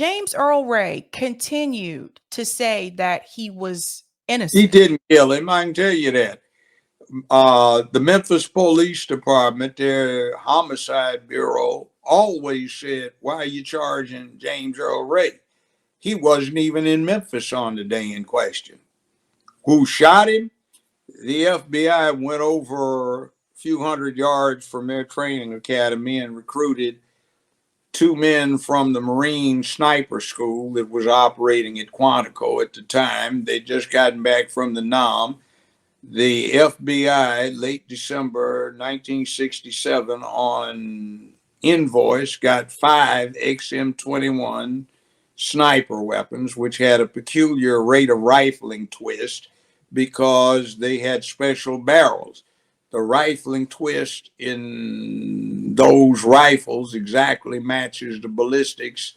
James Earl Ray continued to say that he was He innocent. didn't kill him. I can tell you that. The Memphis Police Department, their homicide bureau, always said, "Why are you charging James Earl Ray? He wasn't even in Memphis on the day in question." Who shot him? The FBI went over a few hundred yards from their training academy and recruited two men from the Marine Sniper School that was operating at Quantico at the time. They'd just gotten back from the NAM. The FBI, late December 1967, on invoice, got 5 XM21 sniper weapons, which had a peculiar rate of rifling twist because they had special barrels. The rifling twist in those rifles exactly matches the ballistics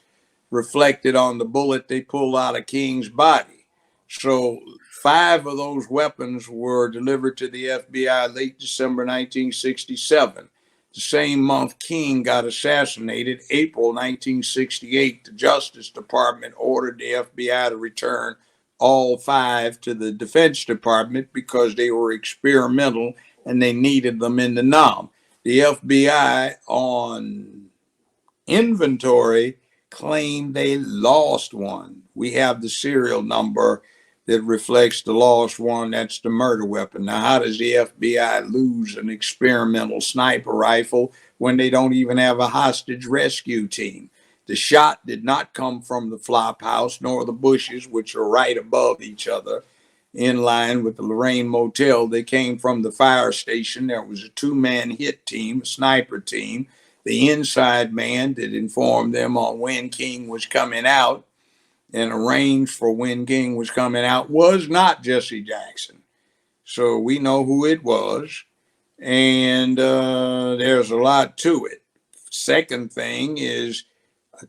reflected on the bullet they pulled out of King's body. So 5 of those weapons were delivered to the FBI late December 1967. The same month King got assassinated, April 1968, the Justice Department ordered the FBI to return all 5 to the Defense Department because they were experimental and they needed them in the NOM. The FBI on inventory claimed they lost one. We have the serial number that reflects the lost one. That's the murder weapon. Now, how does the FBI lose an experimental sniper rifle when they don't even have a hostage rescue team? The shot did not come from the flop house nor the bushes, which are right above each other in line with the Lorraine Motel. They came from the fire station. There was a 2-man hit team, a sniper team. The inside man that informed them on when King was coming out and arranged for when King was coming out was not Jesse Jackson. So we know who it was, and there's a lot to it. Second thing is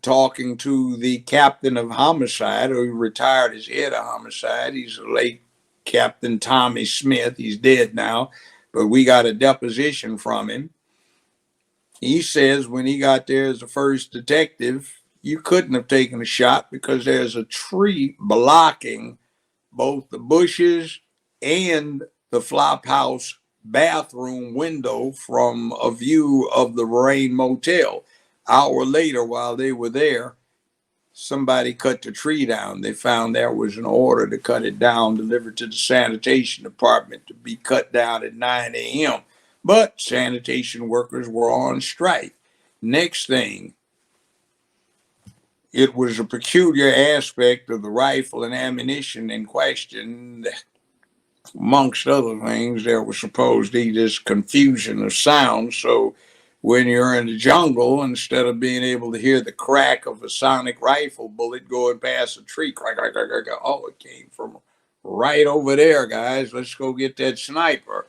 talking to the captain of homicide, who retired as head of homicide. He's the late Captain Tommy Smith. He's dead now, but we got a deposition from him. He says when he got there as the first detective, you couldn't have taken a shot because there's a tree blocking both the bushes and the flop house bathroom window from a view of the Lorraine Motel. Hour later, while they were there, somebody cut the tree down. They found there was an order to cut it down, delivered to the sanitation department to be cut down at 9 a.m. But sanitation workers were on strike. Next thing, it was a peculiar aspect of the rifle and ammunition in question. Amongst other things, there was supposed to be this confusion of sound. So when you're in the jungle, instead of being able to hear the crack of a sonic rifle bullet going past a tree, crack, crack, crack, crack, oh, it came from right over there, guys. Let's go get that sniper.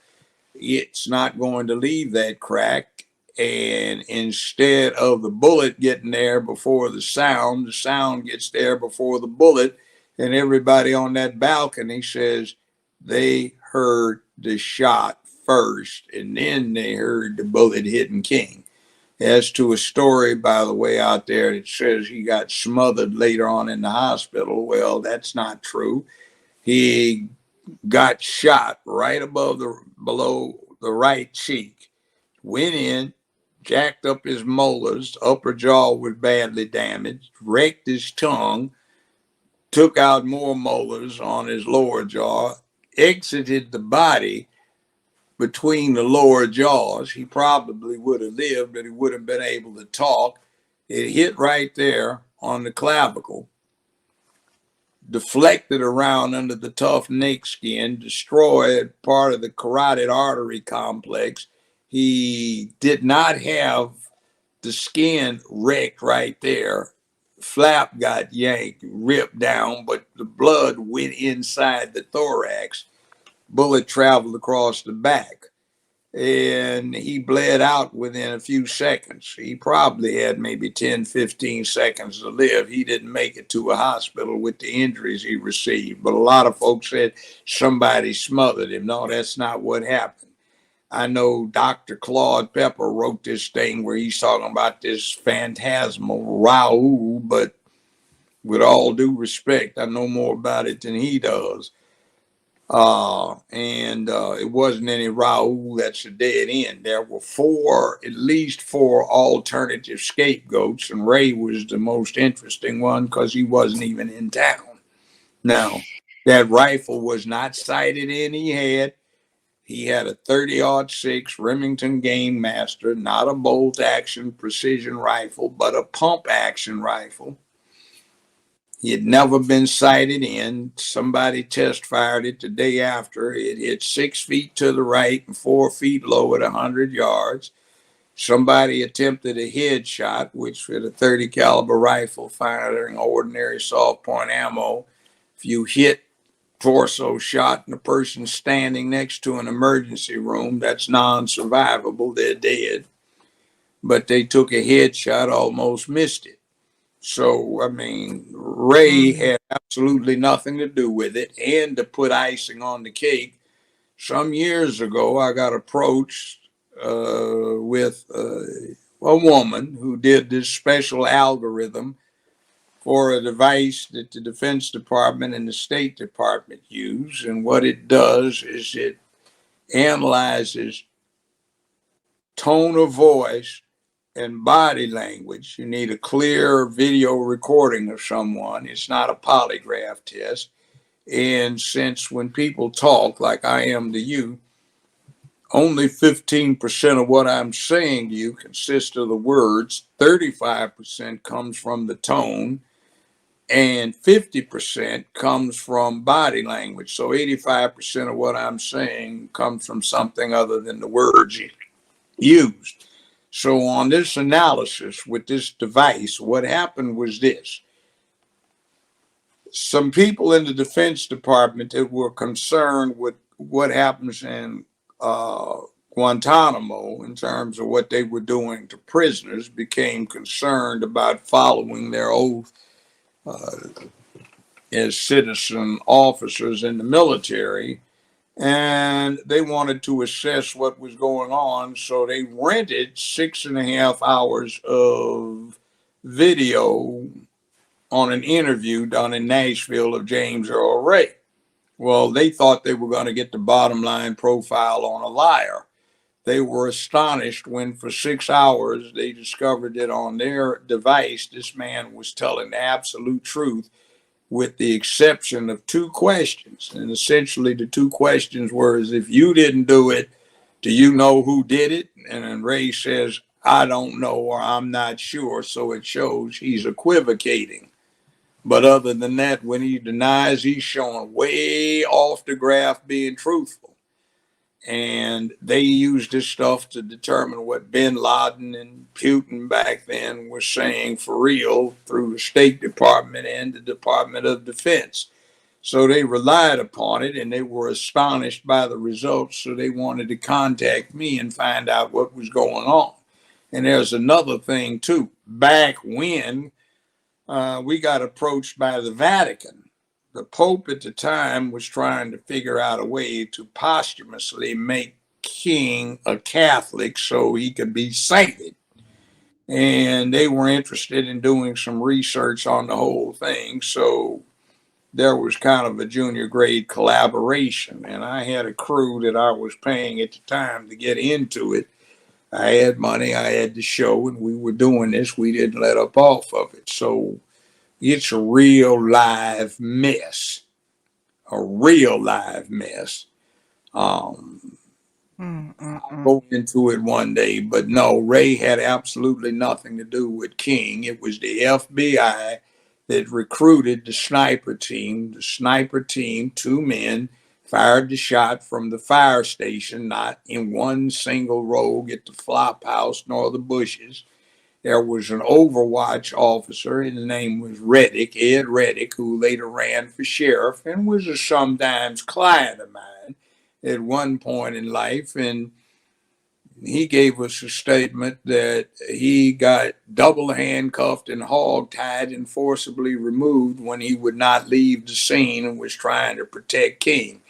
It's not going to leave that crack. And instead of the bullet getting there before the sound gets there before the bullet. And everybody on that balcony says they heard the shot first, and then they heard the bullet hitting King. As to a story, by the way, out there that says he got smothered later on in the hospital, well, that's not true. He got shot right below the right cheek, went in, jacked up his molars, upper jaw was badly damaged, wrecked his tongue, took out more molars on his lower jaw, exited the body between the lower jaws. He probably would have lived, but he wouldn't have been able to talk. It hit right there on the clavicle, deflected around under the tough neck skin, destroyed part of the carotid artery complex. He did not have the skin wrecked right there. Flap got yanked, ripped down, but the blood went inside the thorax. Bullet traveled across the back, and he bled out within a few seconds. He probably had maybe 10, 15 seconds to live. He didn't make it to a hospital with the injuries he received, but a lot of folks said somebody smothered him. No, that's not what happened. I know Dr. Claude Pepper wrote this thing where he's talking about this phantasmal Raoul, but with all due respect. I know more about it than he does. And it wasn't any Raul, that's a dead end. There were at least four alternative scapegoats, and Ray was the most interesting one because he wasn't even in town. Now, that rifle was not sighted in. He had a 30-06 Remington Game Master, not a bolt action precision rifle, but a pump action rifle. He had never been sighted in. Somebody test fired it the day after. It hit 6 feet to the right and 4 feet low at 100 yards. Somebody attempted a headshot, which with a 30 caliber rifle firing ordinary soft point ammo, if you hit torso shot and the person standing next to an emergency room, that's non-survivable. They're dead. But they took a headshot, almost missed it. So, I mean, Ray had absolutely nothing to do with it. And to put icing on the cake, some years ago, I got approached with a woman who did this special algorithm for a device that the Defense Department and the State Department use. And what it does is it analyzes tone of voice and body language. You need a clear video recording of someone. It's not a polygraph test. And since when people talk like I am to you, only 15% of what I'm saying to you consists of the words, 35% comes from the tone, and 50% comes from body language. So 85% of what I'm saying comes from something other than the words used. So on this analysis with this device, what happened was this. Some people in the Defense Department that were concerned with what happens in Guantanamo in terms of what they were doing to prisoners became concerned about following their oath as citizen officers in the military. And they wanted to assess what was going on. So they rented 6.5 hours of video on an interview done in Nashville of James Earl Ray. Well, they thought they were going to get the bottom line profile on a liar. They were astonished when for 6 hours they discovered that on their device, this man was telling the absolute truth, with the exception of two questions. And essentially the two questions were, is if you didn't do it, do you know who did it? And then Ray says, I don't know, or I'm not sure. So it shows he's equivocating. But other than that, when he denies, he's showing way off the graph being truthful. And they used this stuff to determine what bin Laden and Putin back then were saying for real through the State Department and the Department of Defense. So they relied upon it and they were astonished by the results. So they wanted to contact me and find out what was going on. And there's another thing too. Back when we got approached by the Vatican, the Pope at the time was trying to figure out a way to posthumously make King a Catholic so he could be sainted. And they were interested in doing some research on the whole thing. So there was kind of a junior grade collaboration. And I had a crew that I was paying at the time to get into it. I had money, I had the show, and we were doing this. We didn't let up off of it. So it's a real live mess. I'll go into it one day, but no, Ray had absolutely nothing to do with King. It was the FBI that recruited the sniper team. The sniper team, 2 men, fired the shot from the fire station, not in one single rogue at the flop house nor the bushes. There was an Overwatch officer, his name was Reddick, Ed Reddick, who later ran for sheriff and was a sometimes client of mine at one point in life. And he gave us a statement that he got double handcuffed and hog-tied and forcibly removed when he would not leave the scene and was trying to protect King.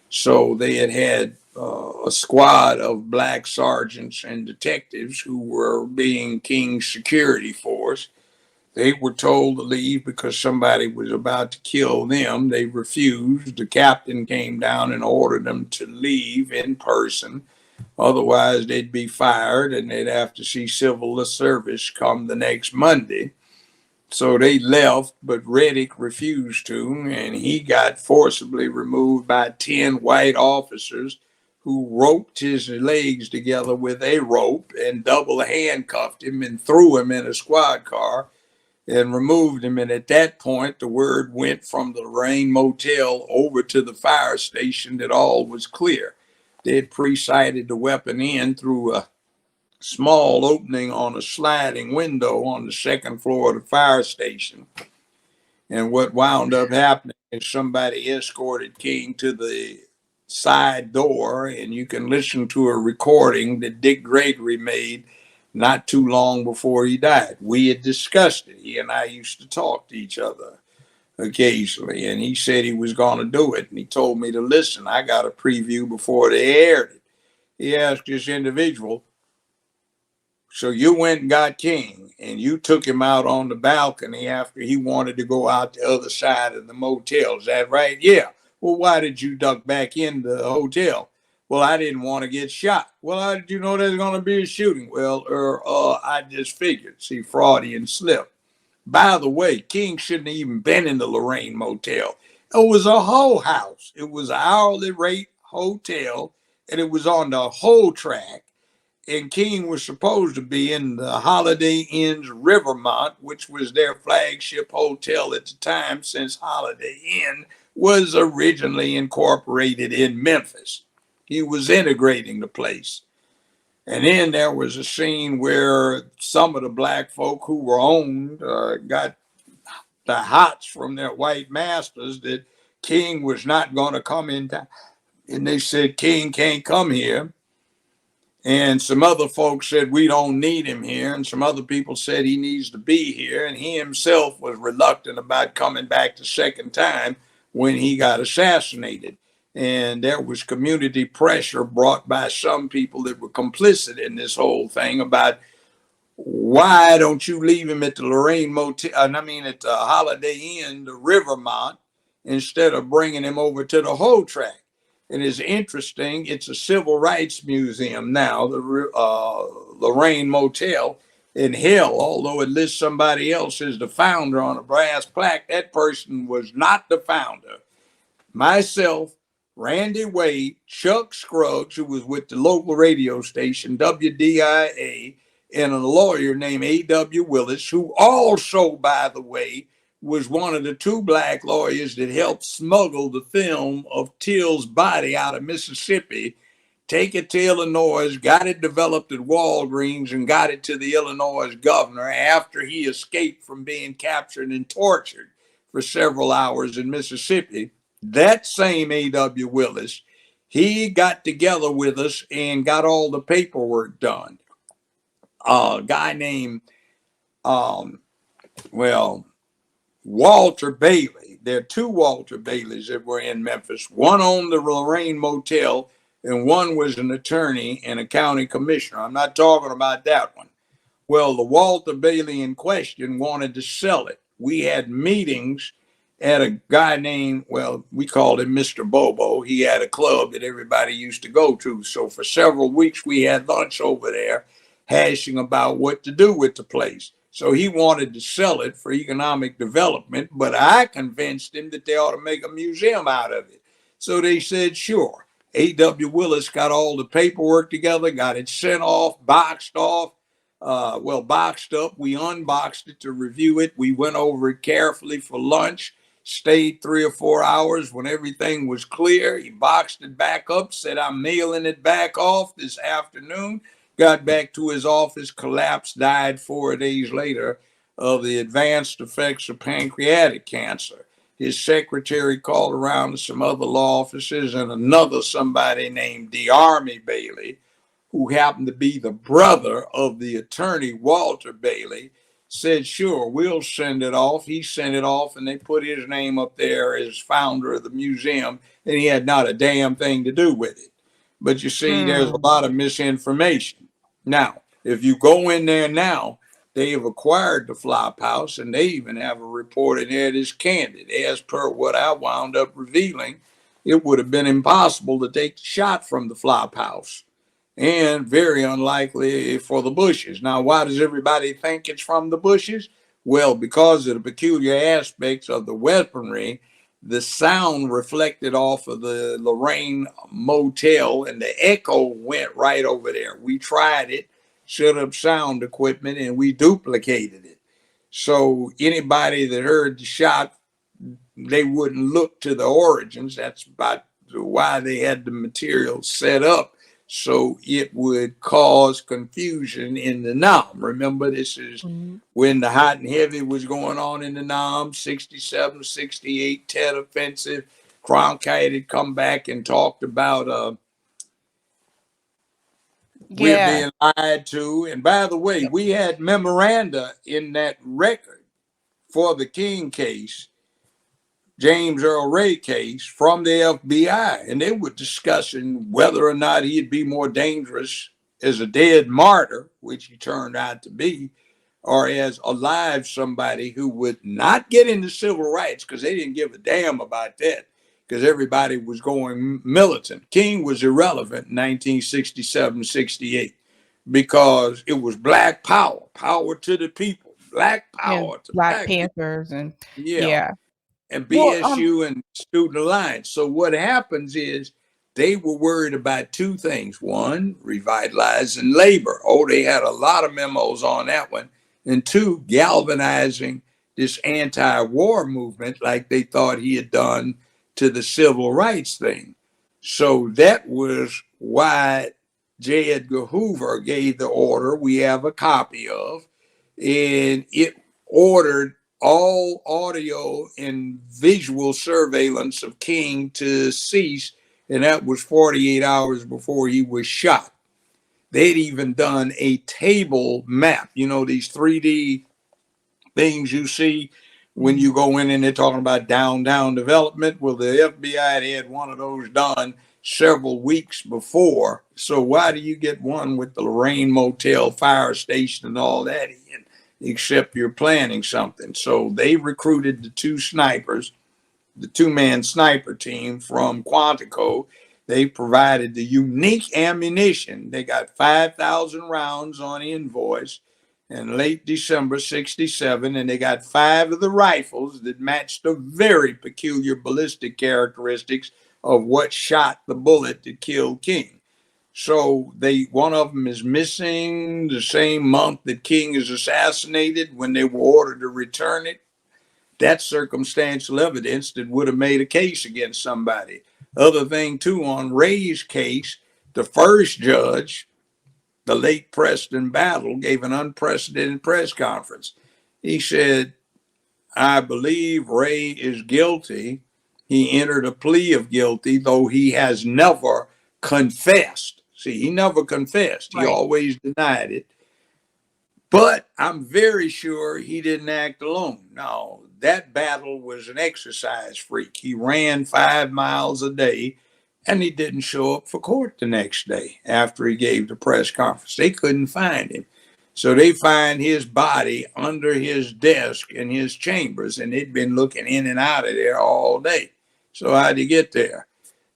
So they had a squad of black sergeants and detectives who were being King's security force. They were told to leave because somebody was about to kill them. They refused. The captain came down and ordered them to leave in person. Otherwise, they'd be fired and they'd have to see civil service come the next Monday. So they left, but Reddick refused to, and he got forcibly removed by 10 white officers who roped his legs together with a rope and double handcuffed him and threw him in a squad car and removed him. And at that point, the word went from the Lorraine Motel over to the fire station that all was clear. They had pre-sighted the weapon in through a small opening on a sliding window on the second floor of the fire station. And what wound up happening is somebody escorted King to the side door, and you can listen to a recording that Dick Gregory made not too long before he died. We had discussed it. He and I used to talk to each other occasionally, and he said he was going to do it, and he told me to listen. I got a preview before they aired it. He asked this individual, so you went and got King and you took him out on the balcony after he wanted to go out the other side of the motel. Is that right? Yeah. Well, why did you duck back in the hotel? Well, I didn't want to get shot. Well, how did you know there's going to be a shooting? Well, I just figured. See, Freudian slip. By the way, King shouldn't have even been in the Lorraine Motel. It was a whole house. It was an hourly rate hotel, and it was on the whole track. And King was supposed to be in the Holiday Inn's Rivermont, which was their flagship hotel at the time, since Holiday Inn was originally incorporated in Memphis. He was integrating the place. And then there was a scene where some of the black folk who were owned got the hots from their white masters that King was not going to come in. And they said, King can't come here. And some other folks said, we don't need him here. And some other people said he needs to be here. And he himself was reluctant about coming back the second time when he got assassinated. And there was community pressure brought by some people that were complicit in this whole thing about, why don't you leave him at the Lorraine Motel, at the Holiday Inn, the Rivermont, instead of bringing him over to the whole track? It is interesting. It's a civil rights museum now, the Lorraine Motel. In hell, although it lists somebody else as the founder on a brass plaque, that person was not the founder. Myself, Randy Wade, Chuck Scruggs, who was with the local radio station, WDIA, and a lawyer named A.W. Willis, who also, by the way, was one of the two black lawyers that helped smuggle the film of Till's body out of Mississippi, take it to Illinois, got it developed at Walgreens, and got it to the Illinois governor after he escaped from being captured and tortured for several hours in Mississippi. That same A.W. Willis, he got together with us and got all the paperwork done. A guy named, Walter Bailey. There are two Walter Baileys that were in Memphis. One owned the Lorraine Motel, and one was an attorney and a county commissioner. I'm not talking about that one. Well, the Walter Bailey in question wanted to sell it. We had meetings at a guy named, we called him Mr. Bobo. He had a club that everybody used to go to. So for several weeks, we had lunch over there hashing about what to do with the place. So he wanted to sell it for economic development, but I convinced him that they ought to make a museum out of it. So they said, sure. A.W. Willis got all the paperwork together, got it sent off, boxed off. Boxed up. We unboxed it to review it. We went over it carefully for lunch, stayed 3 or 4 hours. When everything was clear, he boxed it back up, said, I'm mailing it back off this afternoon. Got back to his office, collapsed, died 4 days later of the advanced effects of pancreatic cancer. His secretary called around to some other law offices, and another somebody named DeArmy Bailey, who happened to be the brother of the attorney Walter Bailey, said, sure, we'll send it off. He sent it off, and they put his name up there as founder of the museum, and he had not a damn thing to do with it. But you see, there's a lot of misinformation. Now, if you go in there now, they have acquired the flop house, and they even have a report in there that's candid. As per what I wound up revealing, it would have been impossible to take the shot from the flop house, and very unlikely for the bushes. Now, why does everybody think it's from the bushes? Well, because of the peculiar aspects of the weaponry. The sound reflected off of the Lorraine Motel, and the echo went right over there. We tried it, set up sound equipment, and we duplicated it. So anybody that heard the shot, they wouldn't look to the origins. That's about why they had the material set up, so it would cause confusion in the NOM. Remember, this is when the hot and heavy was going on in the NOM, 67, 68, Tet Offensive. Cronkite had come back and talked about we're Yeah. being lied to. And by the way, we had memoranda in that record for the King case, James Earl Ray case, from the FBI, and they were discussing whether or not he'd be more dangerous as a dead martyr, which he turned out to be, or as alive somebody who would not get into civil rights, because they didn't give a damn about that, because everybody was going militant. King was irrelevant in 1967, 68, because it was black power, power to the people, black And power to Black black people. Panthers and Yeah. yeah. And Well, BSU and Student Alliance. So what happens is they were worried about two things. One, revitalizing labor. Oh, they had a lot of memos on that one. And two, galvanizing this anti-war movement like they thought he had done to the civil rights thing. So that was why J. Edgar Hoover gave the order we have a copy of, and it ordered all audio and visual surveillance of King to cease, and that was 48 hours before he was shot. They'd even done a table map, you know, these 3D things you see when you go in and they're talking about down development. Well, the FBI had one of those done several weeks before. So why do you get one with the Lorraine Motel fire station and all that in, except you're planning something? So they recruited the two snipers, the two-man sniper team from Quantico. They provided the unique ammunition. They got 5,000 rounds on invoice in late December 67, and they got 5 of the rifles that matched the very peculiar ballistic characteristics of what shot the bullet that killed King. So one of them is missing the same month that King is assassinated when they were ordered to return it. That's circumstantial evidence that would have made a case against somebody. Other thing too, on Ray's case, the first judge, the late Preston Battle, gave an unprecedented press conference. He said, I believe Ray is guilty. He entered a plea of guilty, though he has never confessed. See, he never confessed. He always denied it. But I'm very sure he didn't act alone. Now, that Battle was an exercise freak. He ran 5 miles a day, and he didn't show up for court the next day after he gave the press conference. They couldn't find him. So they find his body under his desk in his chambers, and they'd been looking in and out of there all day. So how'd he get there?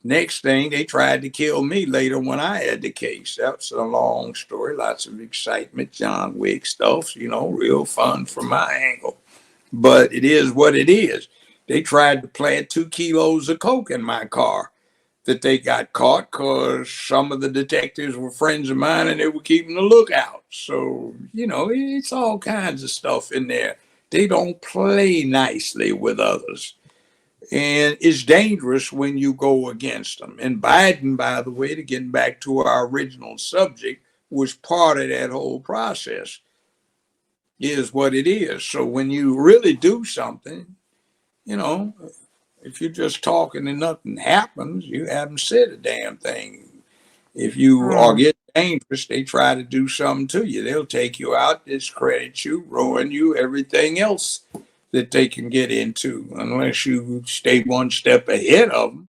Next thing, they tried to kill me later when I had the case. That's a long story, lots of excitement, John Wick stuff, you know, real fun from my angle. But it is what it is. They tried to plant 2 kilos of coke in my car that they got caught because some of the detectives were friends of mine and they were keeping a lookout. So, you know, it's all kinds of stuff in there. They don't play nicely with others. And it's dangerous when you go against them. And Biden, by the way, to get back to our original subject, was part of that whole process. Is what it is. So when you really do something, you know, if you're just talking and nothing happens, you haven't said a damn thing. If you are getting dangerous, they try to do something to you. They'll take you out, discredit you, ruin you, everything else that they can get into, unless you stay one step ahead of them.